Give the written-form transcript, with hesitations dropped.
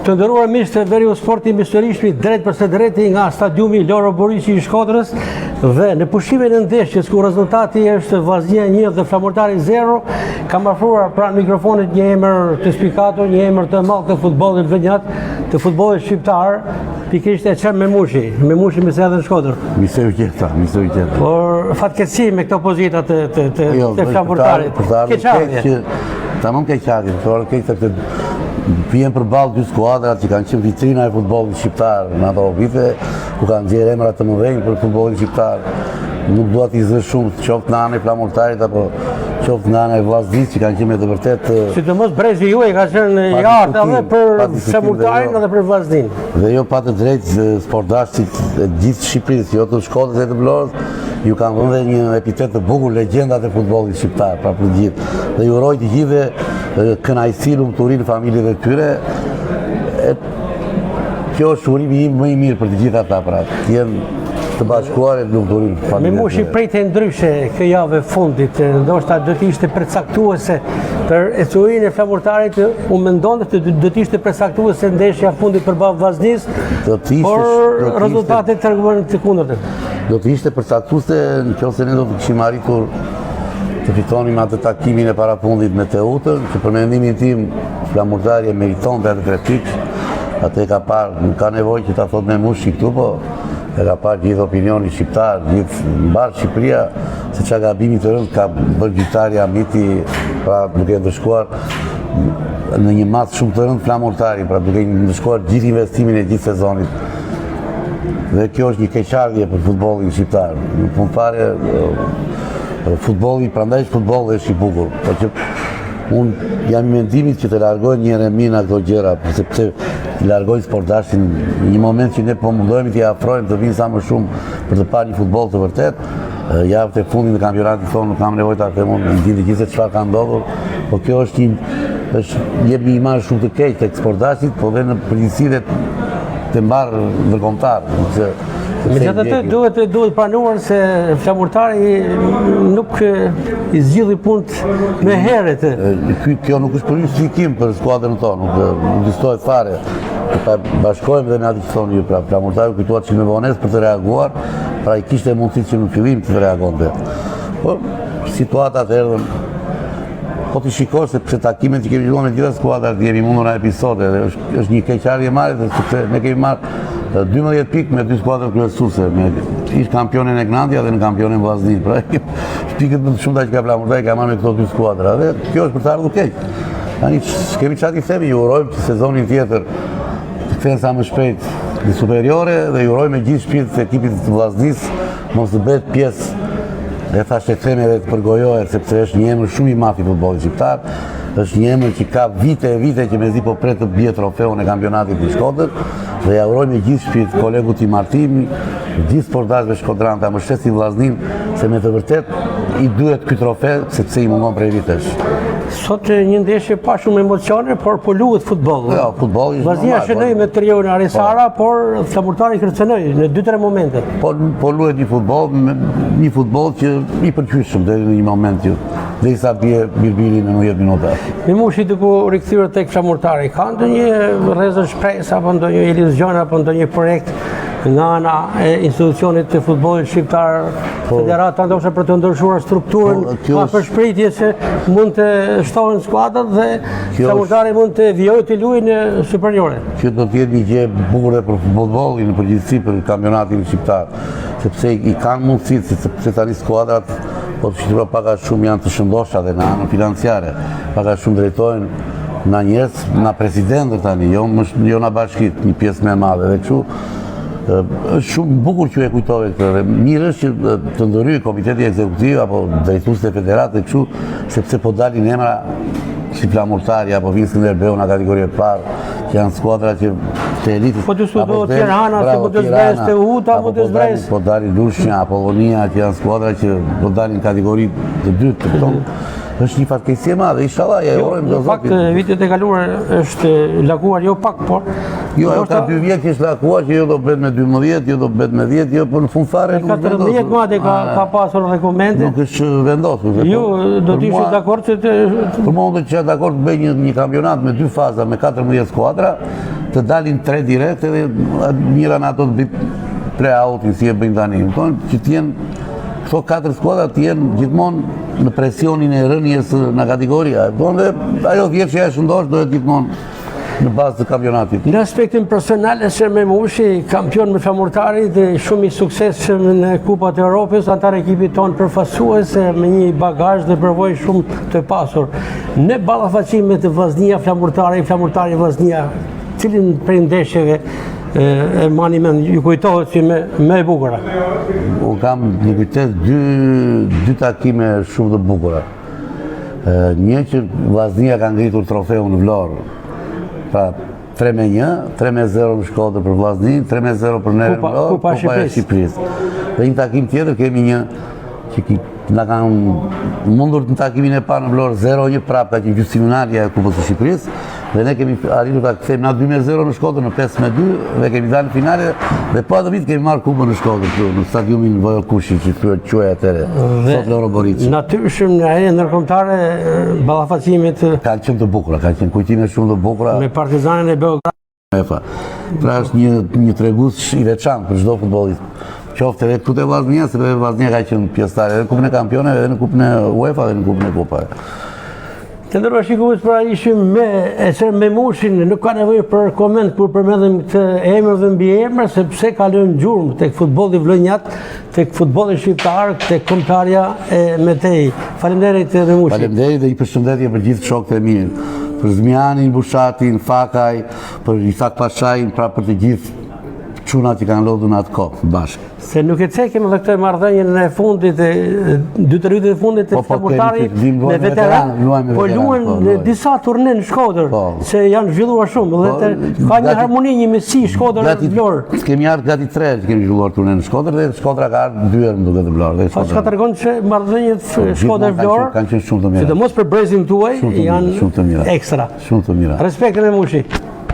Të nderuar miq të Veriu Sporti Misërishmi drejt për së drejti nga stadiumi Loro Borisi i Shkodrës dhe në pushimin e ndeshjes ku rezultati është Vllaznia 1 dhe Flamurtari 0, kam afruar pranë mikrofonit një emër të spikator, një emër të madh të futbollit vënjat, të futbollit shqiptar, pikërisht e Çem Memushi. Memushi më sedhe në Shkodër. Miseu qeta. Por fatkeqësi me këto pozita të Flamurtarit. Keqardhje. Tamam keqardhje, por këtë vjen përballë dy skuadrat që kanë qenë vitrina e futbollit shqiptar në ato vite, ku kanë nxjerrë emra të mëdhenj për futbollin shqiptar. Nuk dua t'i zë shumë, qoftë në anën e Flamurtarit apo qoftë në anën e Vllaznisë që kanë qenë me të vërtetë. Sidomos brezi juaj ka qenë i artë edhe për Flamurtarin edhe për Vllazninë. Dhe jo pa të drejtë sportdashtit e gjithë Shqipërisë, jo të Shkodrës e të Vlorës, ju kanë dhënë dhe një epitet të bukur legjendat e futbollit shqiptar, pra për gjithë. Dhe ju uroj të gjithëve kënaqësi, lumturi në familjeve të tyre. Kjo është urimi im më i mirë për të gjithë ata, pra të jenë të bashkuar e lumturin në familjeve. Memushi prejte ndryshe kjo javë fundit, ndoshta do të ishte përcaktuese për ecuin e Flamurtarit, u mendon se do të ishte përcaktuese ndeshja fundit përballë Vllaznisë, por rezultatet tregojnë të kundërtën. Do të ishte përcaktuese nëse ne do të kishim arritur të fitonim atë takimin e parafundit me Teutën, që për mendimin tim Flamurtari e meritonte atë 3 pikë. Atë e ka parë, nuk ka nevojë që ta thot Memushi këtu, po e ka parë gjithë opinioni shqiptar, gjithë mbar Shqipëria, se çka gabimi të rënd ka bërë gjyqtari Amiti, pra duke ndëshkuar në një mas shumë të rënd Flamurtari, pra duke ndëshkuar gjithë investimin e gjithë sezonit. Dhe kjo është një keqardhje për futbollin shqiptar. Në fund fare, futbolli, prandaj futbolli është i bukur. Por që unë jam i mendimit që të largojnë një remin nga këto gjëra, sepse të largojnë sportdashtin në një moment që ne po mundohemi t'i afrojmë të vinë sa më shumë për të parë një futboll të vërtet. Javët e fundit në kampionatin tonë nuk kam nevojë ta them, unë di gjithë se çfarë ka ndodhur, por kjo është jep një imazh shumë të keq tek sportdashtit, po dhe në përgjithësi të mbarë ndërkombëtar. Megjithatë duhet pranuar se Flamurtari nuk i zgjidhi punët me herët. Kjo nuk është për justifikim për skuadrën tonë, nuk ekzistohet fare. Ta bashkojmë dhe me atë që thonë ju, pra Flamurtari kujtuat që me vonesë për të reaguar, pra i kishte mundësi që në fillim të reagonte. Po situatat erdhën. Po të shikosh se pse takimet që kemi luajtur me gjitha skuadrat jemi mundur në episode, dhe është një keqardhje marrë, sepse ne kemi marrë 12 pikë me 2 skuadrat kryesuese, me ish kampionin e Gnandja dhe në kampionin Vllaznisë. Pra pikët më të shumta që ka Flamurtari ka marrë me këto 2 skuadra, dhe kjo është për të ardhur keq. Tani kemi çfarë t'i themi, ju urojmë që sezonin tjetër të kthehen sa më shpejt në superiore dhe ju urojmë me gjithë shpirtin ekipit të Vllaznisë mos të bëhet pjesë dhe thashtë e theme dhe të përgojohet, sepse është një emër shumë i madh i futbollit shqiptar, është një emër që ka vite që mezi po pret të bie trofeun e kampionatit të Shkodrës, dhe ja uroj me gjithë shpirt kolegut tim Martini, gjithë sportazëve shkodran ta mbështesin Vllazninë, se me të vërtet i duhet ky trofe sepse i mungon prej vitesh. Sot një ndeshje pa shumë emocione, por po luhet futboll. Jo, futbolli është Vllaznia shënoi me Trion Arisara, por Flamurtari kërcënoi në 2-3 momente. Po luhet një futboll që i përqyeshëm deri në një moment që derisa bie birbiri në 90 minuta. Memushi duke rikthyer tek Flamurtari, ka ndonjë rrezë shpresë apo ndonjë iluzjon apo ndonjë projekt nga ana e institucionit të futbollit shqiptar, federata ndoshta për të ndryshuar strukturën, ka përshpritje se mund të shtohen skuadrat dhe Flamurtari mund të vijojë të luajë në superiore. Kjo do të jetë një gjë e bukur për futbollin në përgjithësi për kampionatin shqiptar, sepse i kanë mundësitë, sepse tani skuadrat po të shqiptar pak a shumë janë të shëndoshta dhe në anën financiare, pak a shumë drejtojnë na njerëz, na presidentët tani, jo na bashkit, një pjesë më e madhe dhe kështu. Është shumë bukur që e kujtove këtë, dhe mirë është që të ndërhyjë komiteti ekzekutiv apo drejtuesit e federatë kështu, sepse po dalin emra si Flamurtari apo vinë Skënderbeu në kategori e parë, që janë skuadra që të elitës. Po të studohet Tirana, se po të zbres të Uhuta, po të zbres. Po dalin Lushnja, Apollonia, që janë skuadra që po dalin në kategori të dytë të tonë. Është një fatkeqësi e madhe, inshallah ja urojmë zotit. Fakt vitet e kaluar është lakuar jo pak, por jo, ka 2 vjet që është lakuar, që jo do bëhet me 12, jo do bëhet me 10, jo, por në fund fare nuk është vendosur. 14 madje ka pasur rekomente. Nuk është vendosur. Jo, do të ishte dakord se për momentin që dakord të bëj një kampionat me 2 faza me 14 skuadra, të dalin 3 direkt edhe mira në ato të bëjt pre-outin si e bëjnë tani. Që t'jenë këto 4 skuadra t'jenë gjithmonë në presionin e rënjes në kategoria. Dhe ajo vjetë që e shëndosh dohet gjithmonë në bazë të kampionatit. Në aspektin personal, Eser Memushi, kampion me flamurtarit dhe shumë i suksesshëm në Kupat e Europës, antar ekipit tonë përfaqësues me një bagazh dhe përvojë shumë të pasur. Në ballafaqimet të Vllaznia flamurtari Vllaznia, cilin prej ndeshjeve e mani mend, ju kujtohet si me e bukura? U kam në kujtes dy takime shumë të bukura. Një që Vllaznia ka ngritur trofeun në Vlorë, pra 3-1, 3-0 në Shkodër për Vllaznin, 3-0 për Nerën Vlorë, Kupa e Shqipërisë. Dhe një takim tjetër kemi një që na kanë mundur në takimin e parë në Vlorë 0-1 prapë ka që gjysmëfinalja e Kupës së Shqipërisë dhe ne kemi arritur ta kthejmë na 2-0 në Shkodër në 5-2 dhe kemi dalë në finale dhe po atë vit kemi marrë Kupën në Shkodër këtu në stadiumin Vojë Kushi që quhej atëre sot Loro Borici. Natyrshëm në arenën ndërkombëtare ballafaqimet kanë qenë të bukura, kanë qenë kujtime shumë të bukura me Partizanin e Beogradit. Pra është një tregues i veçantë për çdo futbollist. Qoftë edhe këtu te Vllaznia, sepse Vllaznia ka qenë pjesëtar edhe në Kupën e Kampionëve, edhe në Kupën e UEFA dhe në Kupën e Kupave. Të nderuar shikues, pra ishim me Eser Memushin, nuk ka nevojë për koment kur përmendëm këtë emër dhe mbiemër, sepse ka lënë gjurmë tek futbolli vlonjat, tek futbolli shqiptar, tek kombëtarja e Metej. Faleminderit Memushi. Faleminderit dhe i përshëndetje për gjithë shokët e mi, për Zmianin, Bushatin, Fakaj, për Isak Pashajin, pra për të gjithë çunat që kanë lodhur në atë kohë bashkë. Se nuk e cekim edhe këtë marrëdhënien e fundit, 2-3 vitet e fundit të flamurtarit me veteran, po luan disa turne në Shkodër, se janë zhvilluar shumë dhe ka një harmoni, një mesi Shkodër-Vlorë. Kemi ardhur gati 3 që kemi zhvilluar turne në Shkodër dhe Shkodra ka ardhur 2 herë më duket në Vlorë. Po çka tregon se marrëdhëniet Shkodër-Vlorë kanë qenë shumë të mira. Sidomos për brezin tuaj janë ekstra. Shumë të mira. Respektin e Memushi.